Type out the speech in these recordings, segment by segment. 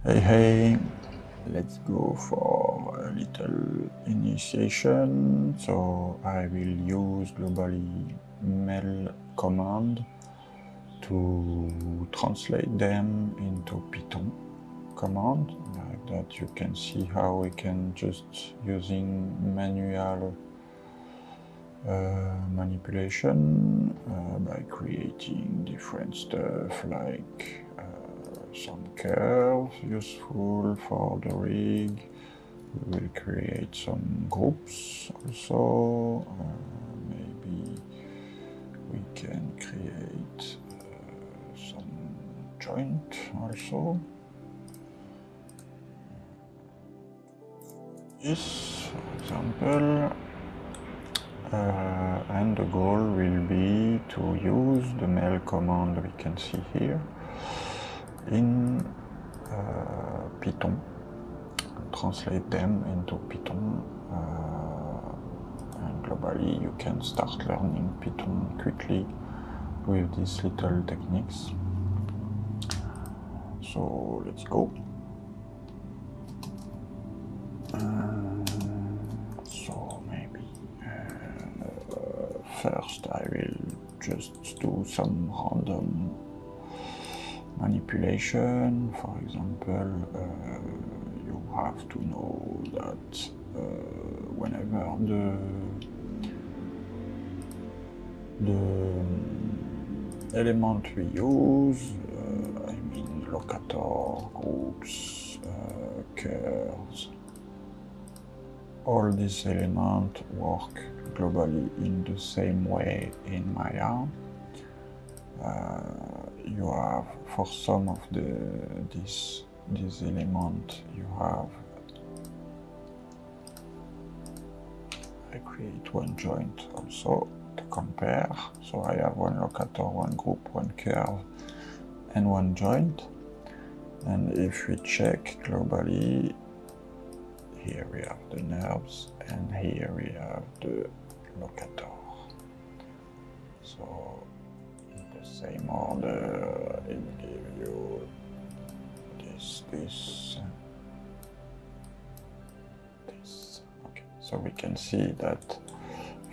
Hey, let's go for a little initiation. So I will use globally mail command to translate them into Python command. Like that you can see how we can just using manual manipulation by creating different stuff like some curves useful for the rig. We will create some groups also. Maybe we can create some joint also. This, for example. And the goal will be to use the mail command we can see here in Python, translate them into Python, and globally you can start learning Python quickly with these little techniques. So let's go. First, I will just do some random manipulation. For example, you have to know that whenever the element we use, I mean locator, groups, curves, all these elements work globally in the same way in Maya. You have, for some of these elements, you have, I create one joint also to compare. So I have one locator, one group, one curve, and one joint. And if we check globally, here we have the nerves, and here we have the locator. So in the same order, it will give you this. Okay, so we can see that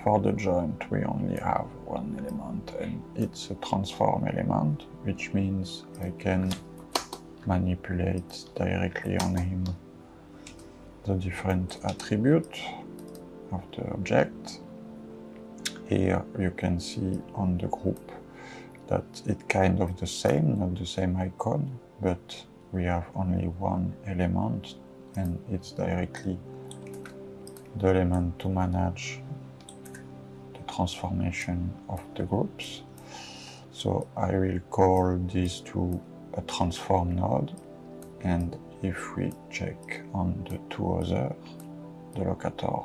for the joint we only have one element, and it's a transform element, which means I can manipulate directly on him the different attributes of the object. Here you can see on the group that it's kind of the same, not the same icon, but we have only one element, and it's directly the element to manage the transformation of the groups. So I will call these two a transform node, and if we check on the two others, the locator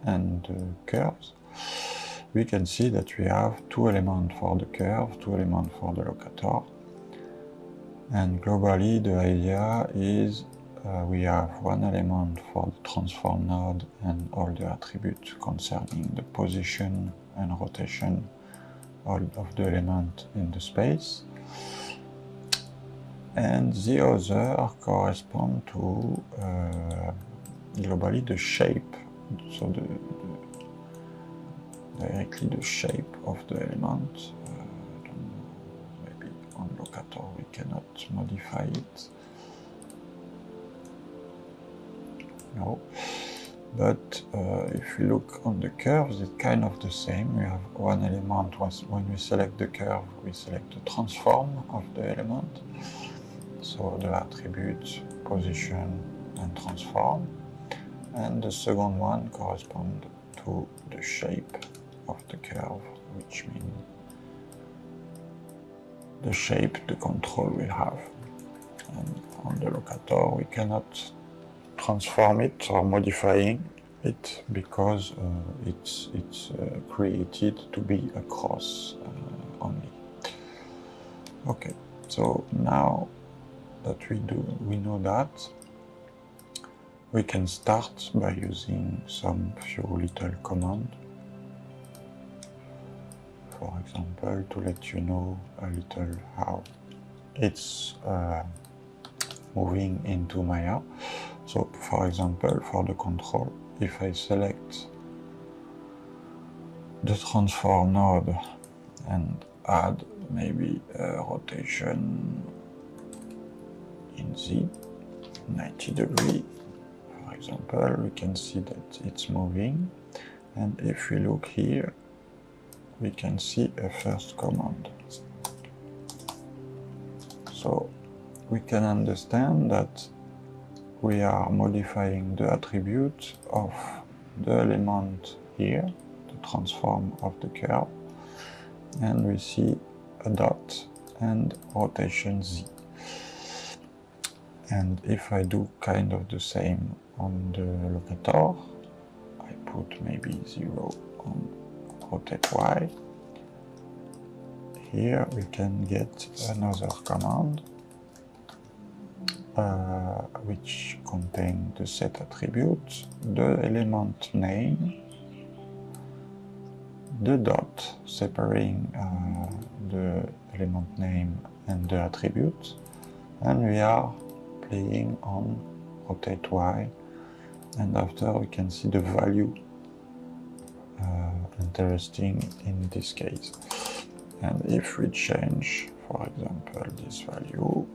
and the curves, we can see that we have two elements for the curve, two elements for the locator. And globally the idea is we have one element for the transform node and all the attributes concerning the position and rotation of the element in the space. And the other correspond to globally the shape, so directly the shape of the element. Maybe on locator we cannot modify it. No, but if we look on the curves, it's kind of the same. We have one element. When we select the curve, we select the transform of the element. So the attributes, position and transform. And the second one corresponds to the shape of the curve, which means the shape the control will have. And on the locator we cannot transform it or modifying it because it's created to be a cross only. Okay, so now that we know that, we can start by using some few little commands. For example, to let you know a little how it's moving into Maya. So for example, for the control, if I select the transform node and add maybe a rotation in Z, 90 degrees, for example, we can see that it's moving. And if we look here, we can see a first command. So we can understand that we are modifying the attribute of the element here, the transform of the curve, and we see a dot and rotation Z. And if I do kind of the same on the locator, I put maybe 0 on rotate Y. Here we can get another command which contains the set attribute, the element name, the dot separating the element name and the attribute, and we are playing on rotate Y, and after we can see the value interesting in this case. And if we change, for example, this value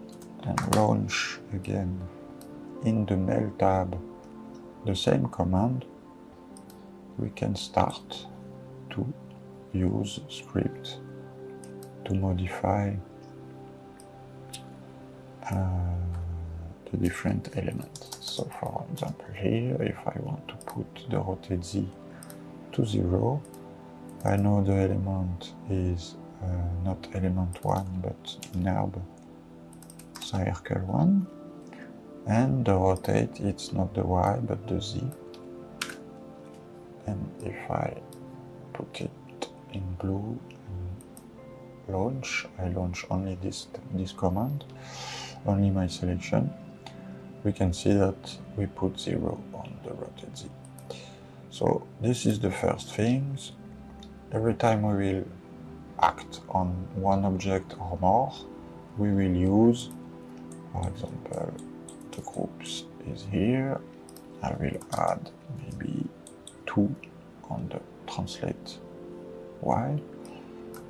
and launch again in the mail tab the same command, we can start to use script to modify the different elements. So for example here, if I want to put the rotate Z to 0, I know the element is not element 1 but nerve circle 1, and the rotate, it's not the Y but the Z. And if I put it in blue and launch, I launch only this command, only my selection, we can see that we put 0 on the rotate Z. So this is the first thing. Every time we will act on one object or more, we will use, for example, the groups is here. I will add maybe 2 on the translate Y.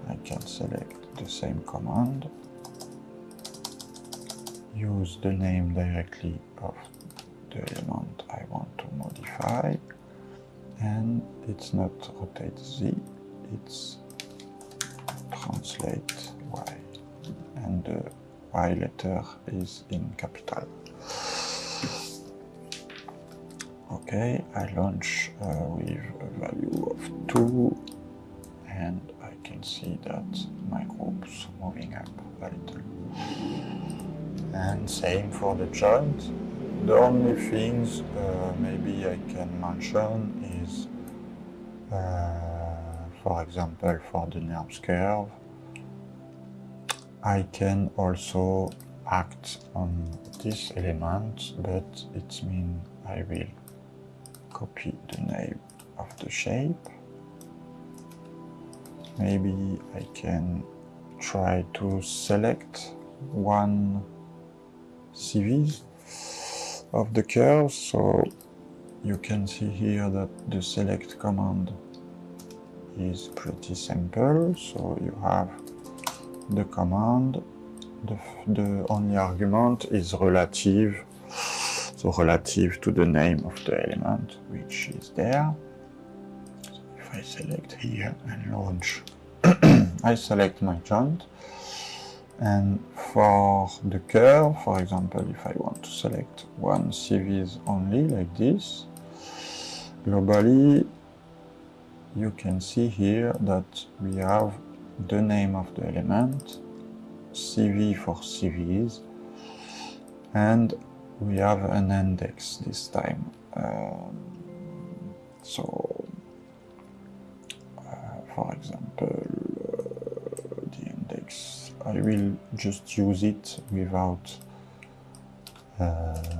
I can select the same command, use the name directly of the element I want to modify, and it's not rotate Z, it's translate Y, and the Y letter is in capital. Okay, I launch with a value of 2, and I can see that my group's moving up a little. And same for the joint. The only things maybe I can mention is, for example, for the nerves curve, I can also act on this element, but it means I will copy the name of the shape. Maybe I can try to select one CVs of the curve, so you can see here that the select command is pretty simple. So you have the command, the only argument is relative, so relative to the name of the element which is there. So if I select here and launch, I select my joint, and for the curve, for example, if I want to select one CVs only like this, globally you can see here that we have the name of the element, CV for CVs, and we have an index this time. For example, the index, I will just use it without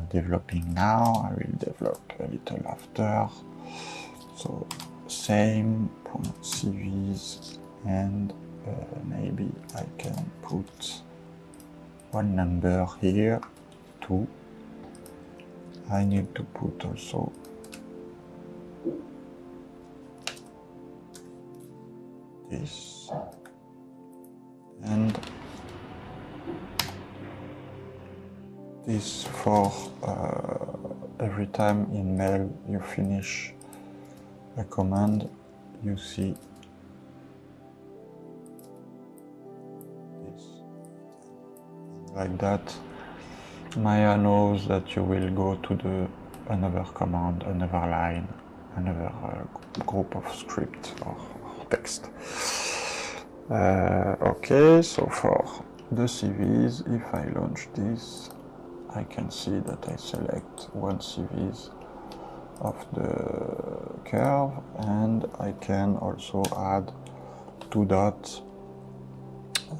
developing now. I will develop a little after. So same point CVs, and maybe I can put one number here mayatou. I need to put also this, and this for every time in mail you finish a command, you see this. Like that, Maya knows that you will go to another command, another line, another group of script or text. Okay, so for the CVs, if I launch this, I can see that I select one CVs of the curve, and I can also add 2 dots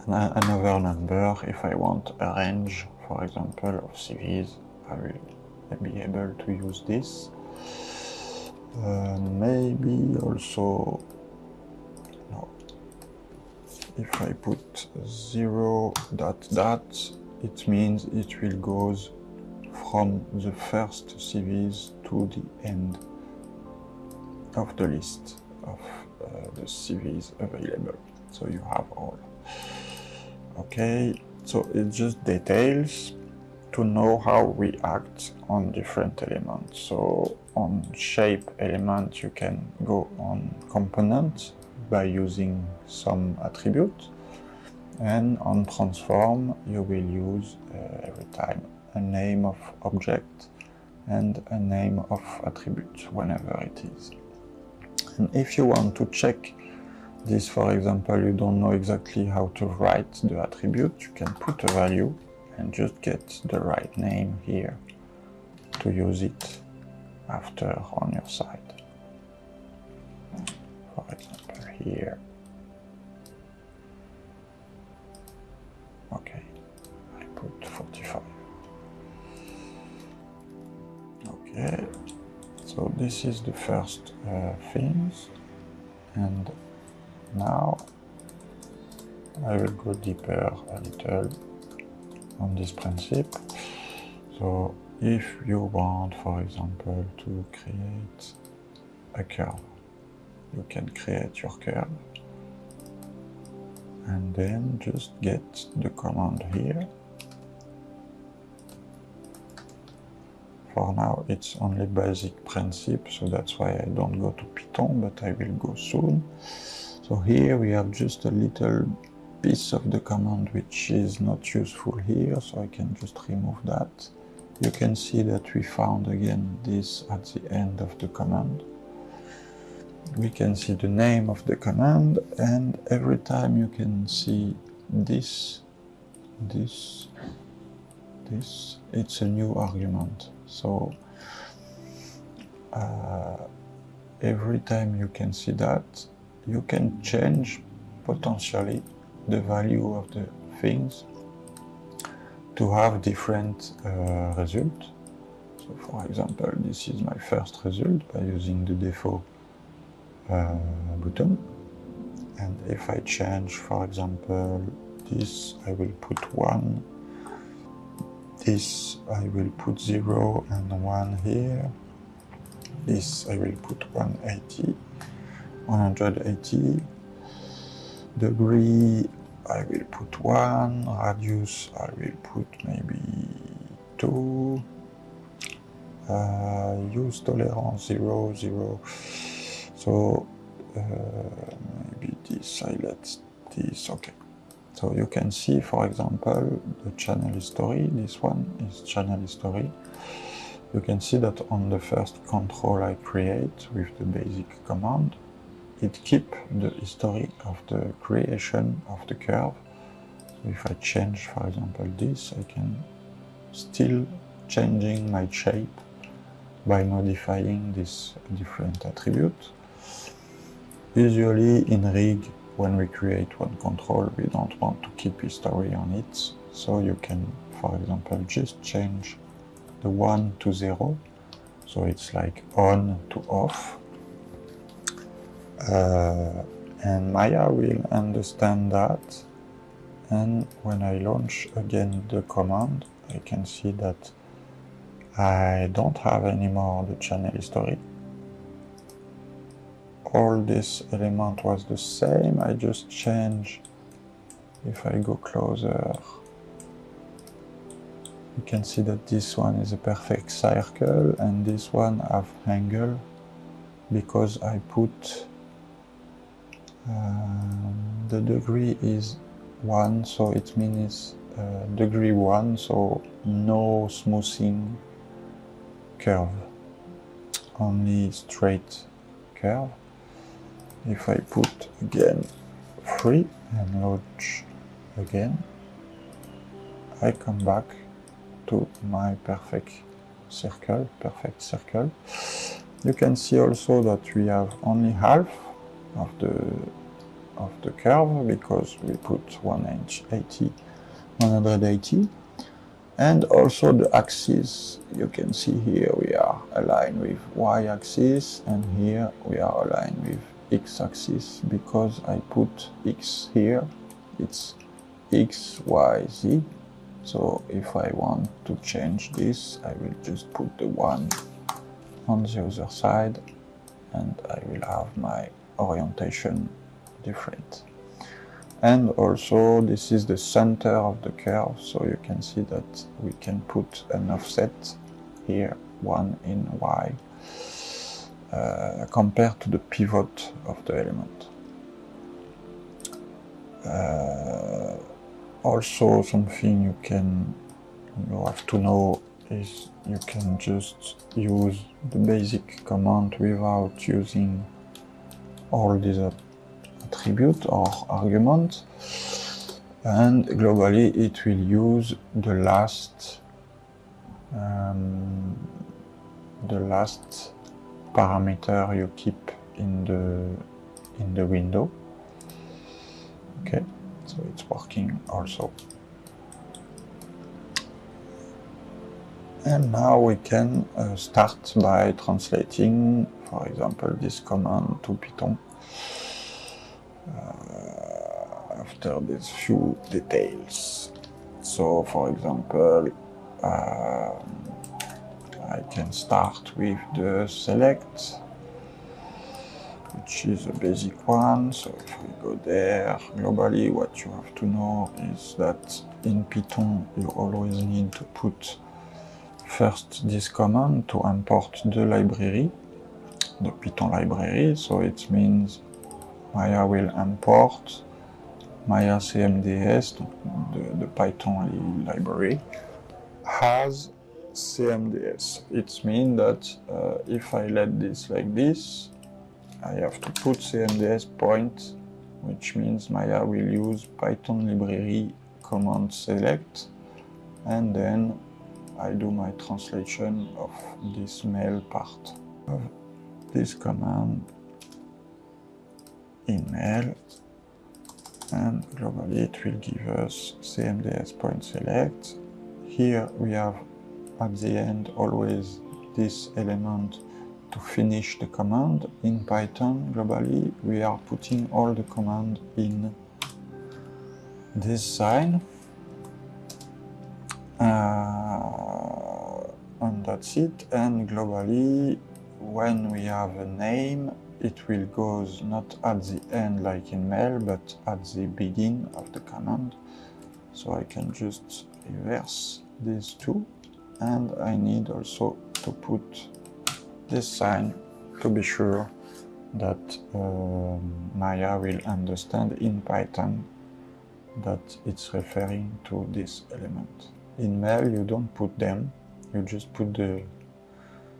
and another number. If I want a range, for example, of CVs, I will be able to use this. Maybe also, no, if I put 0 dot dot, it means it will go from the first CVs to the end of the list of the CVs available. So you have all. Okay, so it's just details to know how we act on different elements. So on shape element, you can go on component by using some attribute, and on transform you will use every time a name of object and a name of attribute whenever it is. And if you want to check this, for example, you don't know exactly how to write the attribute, you can put a value and just get the right name here to use it after on your side. For example, here. Okay, I put 45. Okay, so this is the first things, and now I will go deeper a little on this principle. So if you want, for example, to create a curve, you can create your curve and then just get the command here. For now it's only basic principle, so that's why I don't go to Python, but I will go soon. So here we have just a little piece of the command which is not useful here, so I can just remove that. You can see that we found again this at the end of the command. We can see the name of the command, and every time you can see this, it's a new argument. So every time you can see that, you can change potentially the value of the things to have different results. So for example, this is my first result by using the default button, and if I change, for example, this, I will put 1, this I will put 0 and 1 here, this I will put 180 degree, I will put 1, radius I will put maybe 2, use tolerance 0, 0. So maybe this, I let this, okay. So you can see, for example, the channel history, this one is channel history. You can see that on the first control I create with the basic command, it keeps the history of the creation of the curve. So if I change, for example, this, I can still changing my shape by modifying this different attribute. Usually in Rig, when we create one control, we don't want to keep history on it, so you can, for example, just change the 1 to 0, so it's like on to off, and Maya will understand that, and when I launch again the command, I can see that I don't have anymore the channel history. All this element was the same, I just change. If I go closer, you can see that this one is a perfect circle and this one have angle because I put the degree is 1, so it means degree 1, so no smoothing curve, only straight curve. If I put again 3 and launch again, I come back to my perfect circle. You can see also that we have only half of the curve because we put 180, and also the axis. You can see here we are aligned with y-axis and here we are aligned with x-axis because I put x here, it's x, y, z. So if I want to change this, I will just put the 1 on the other side and I will have my orientation different. And also this is the center of the curve, so you can see that we can put an offset here, 1 in y, compared to the pivot of the element. Also something you have to know is you can just use the basic command without using all these attributes or arguments, and globally it will use the last parameter you keep in the window. Okay, so it's working also. And now we can start by translating, for example, this command to Python after these few details. So, for example, I can start with the select, which is a basic one. So if we go there, globally what you have to know is that in Python you always need to put first this command to import the library, the Python library. So it means Maya will import MayaCMDS, the Python library, has CMDS. It means that if I let this like this, I have to put CMDS point, which means Maya will use Python library command select, and then I do my translation of this mail part of this command in mail, and globally it will give us CMDS point select. Here we have at the end always this element to finish the command. In Python globally we are putting all the command in this sign, and that's it. And globally when we have a name, it will goes not at the end like in mail, but at the beginning of the command. So I can just reverse these two, and I need also to put this sign to be sure that Maya will understand in Python that it's referring to this element. In mail you don't put them, you just put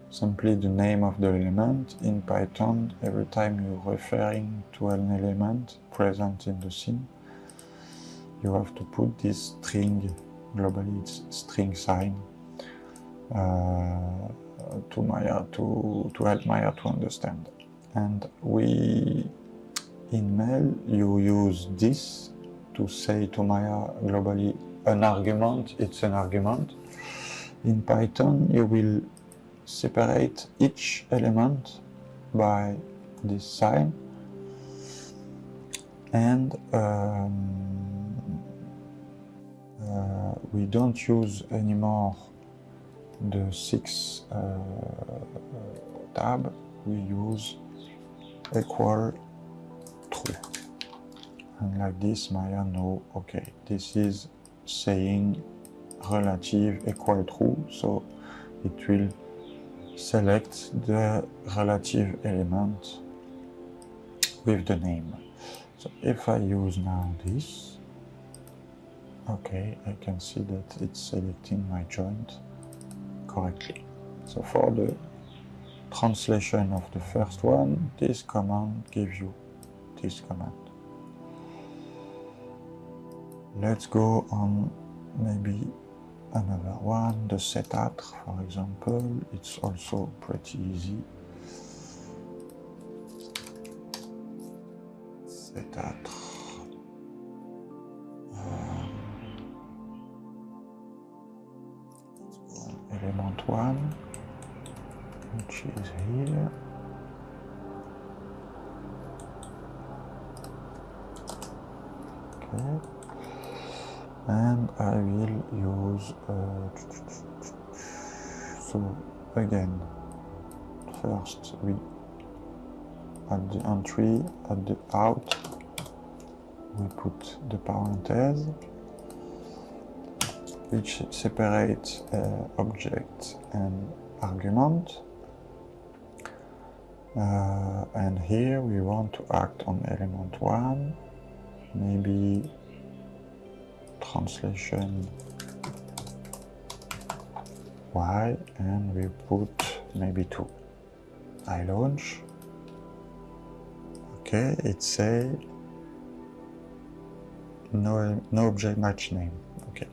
simply the name of the element. In Python, every time you're referring to an element present in the scene, you have to put this string, globally it's string sign, to Maya to help Maya to understand. And in mail you use this to say to Maya globally an argument, it's an argument. In Python you will separate each element by this sign, and we don't use anymore the 6 tab, we use equal true. And like this, Maya know, okay, this is saying relative equal true, so it will select the relative element with the name. So if I use now this, okay, I can see that it's selecting my joint correctly. So for the translation of the first one, this command gives you this command. Let's go on maybe another one, the setatre, for example. It's also pretty easy. Setatre. Element 1, which is here. Okay. And I will use, so again, first we, at the entry, at the out, we put the parenthese, which separates object and argument. And here we want to act on element 1, maybe translation Y, and we put maybe 2. I launch. Okay, it say no object match name. Okay.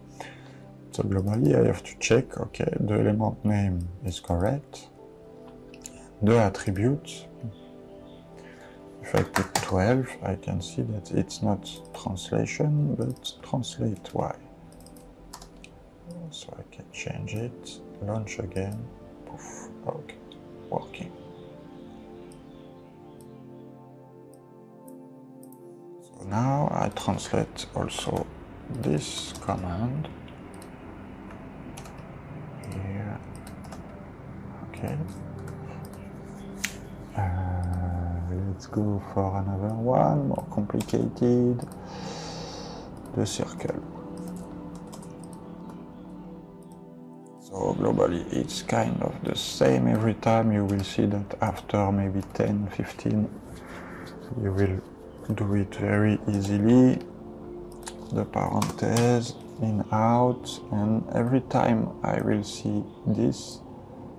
So globally I have to check, okay, the element name is correct. The attribute, if I put 12, I can see that it's not translation, but translate Y. So I can change it, launch again, poof, okay, working. So now I translate also this command. Here, okay. Let's go for another one, more complicated, the circle. So globally it's kind of the same every time. You will see that after maybe 10, 15, you will do it very easily. The parenthese, in, out, and every time I will see this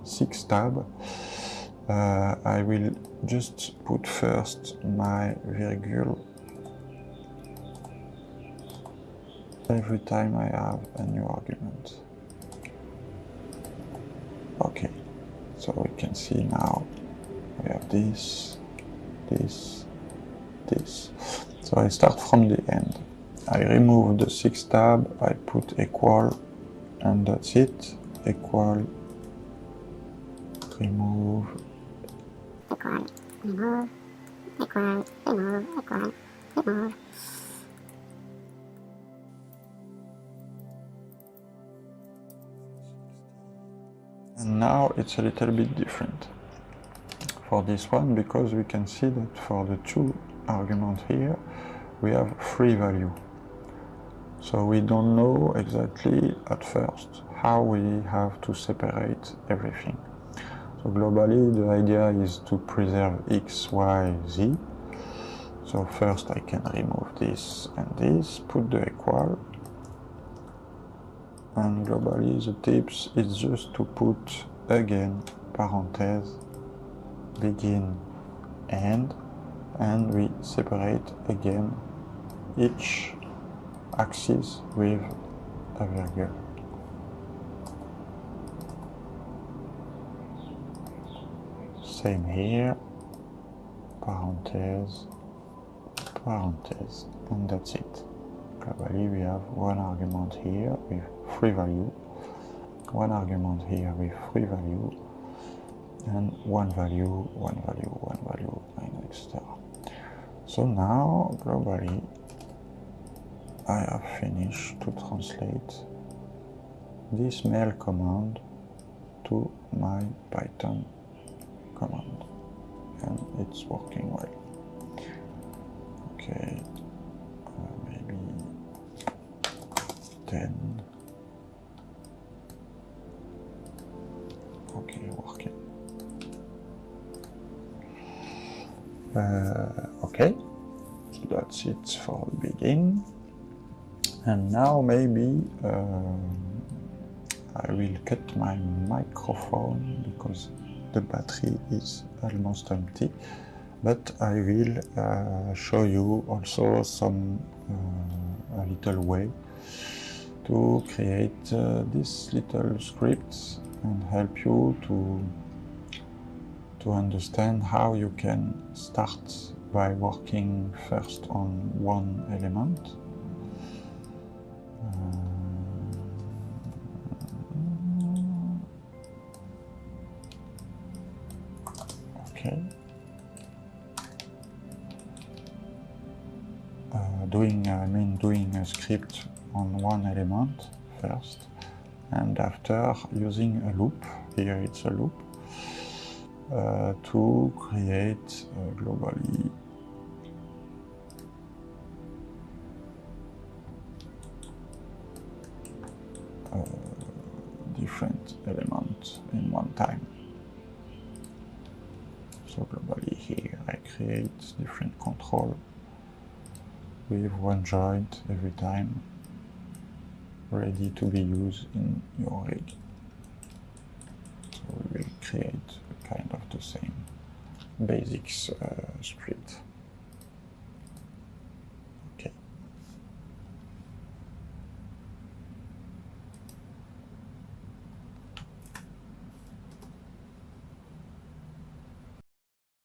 6 tab, I will just put first my virgule every time I have a new argument. Okay, so we can see now we have this, this, this. So I start from the end. I remove the 6 tab, I put equal, and that's it. Equal, remove, equal, remove, equal, remove, equal, remove. And now it's a little bit different for this one, because we can see that for the 2 arguments here, we have 3 values. So we don't know exactly at first how we have to separate everything. So globally the idea is to preserve X, Y, Z. So first I can remove this and this, put the equal. And globally the tips is just to put again parenthese, begin, end, and we separate again each axis with a virgule. Same here, parenthese, parenthese, and that's it. Globally we have one argument here with 3 values, one argument here with 3 values, and one value, one value, one value, and etc. So now globally I have finished to translate this mail command to my Python command, and it's working well. Okay, maybe 10. Okay, working. Okay, so that's it for the beginning. And now maybe I will cut my microphone because the battery is almost empty, but I will show you also some a little way to create this little script and help you to understand how you can start by working first on one element. Okay. Doing a script on one element first, and after using a loop, here it's a loop, to create globally different elements in one time. So globally here I create different control with one joint every time, ready to be used in your rig. So we will create kind of the same basics script.